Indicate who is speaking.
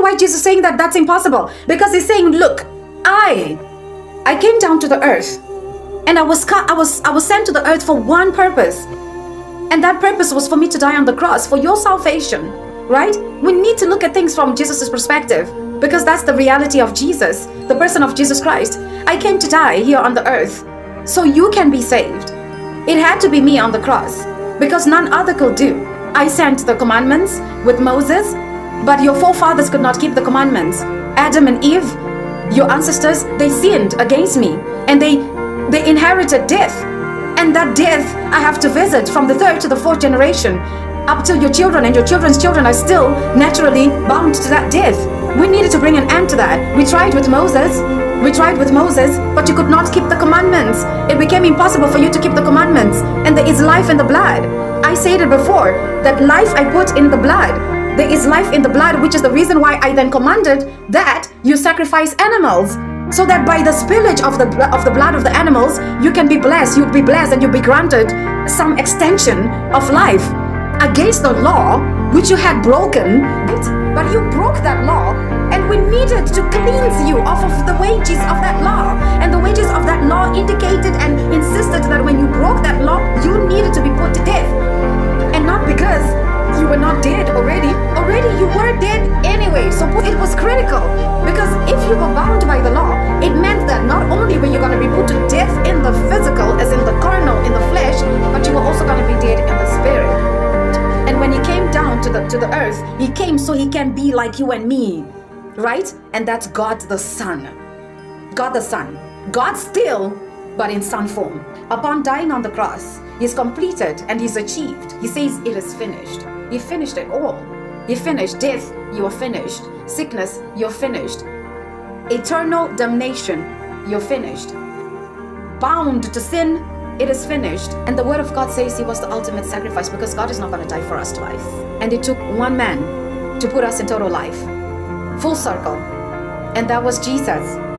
Speaker 1: why Jesus is saying that that's impossible? Because he's saying, look, I came down to the earth, and I was sent to the earth for one purpose. And that purpose was for me to die on the cross for your salvation, right? We need to look at things from Jesus' perspective, because that's the reality of Jesus, the person of Jesus Christ. I came to die here on the earth so you can be saved. It had to be me on the cross, because none other could do. I sent the commandments with Moses, but your forefathers could not keep the commandments. Adam and Eve, your ancestors, they sinned against me, and they inherited death. And that death I have to visit from the third to the fourth generation, up to your children, and your children's children are still naturally bound to that death. We needed to bring an end to that. We tried with Moses, but you could not keep the commandments. It became impossible for you to keep the commandments. And there is life in the blood. I said it before, that life I put in the blood. There is life in the blood, which is the reason why I then commanded that you sacrifice animals, so that by the spillage of the blood of the animals, you can be blessed. You'll be blessed, and you'll be granted some extension of life against the law which you had broken. But you broke that law, and we needed to cleanse you off of the wages of that law. And the wages of that law indicated and insisted that when you broke that law, you needed to be put to death. And not because you were not dead already you were dead anyway. So it was critical, because if you were bound by the law, it meant that not only were you going to be put to death in the physical, as in the carnal, in the flesh, but you were also going to be dead in the spirit. And when he came down to the earth, he came so he can be like you and me, right? And that's God the Son. God the Son. God still, but in Son form. Upon dying on the cross, he's completed and he's achieved. He says it is finished. He finished it all. He finished death, you are finished. Sickness, you're finished. Eternal damnation, you're finished. Bound to sin, it is finished. And the word of God says he was the ultimate sacrifice, because God is not going to die for us twice. And it took one man to put us in total life, full circle, and that was Jesus.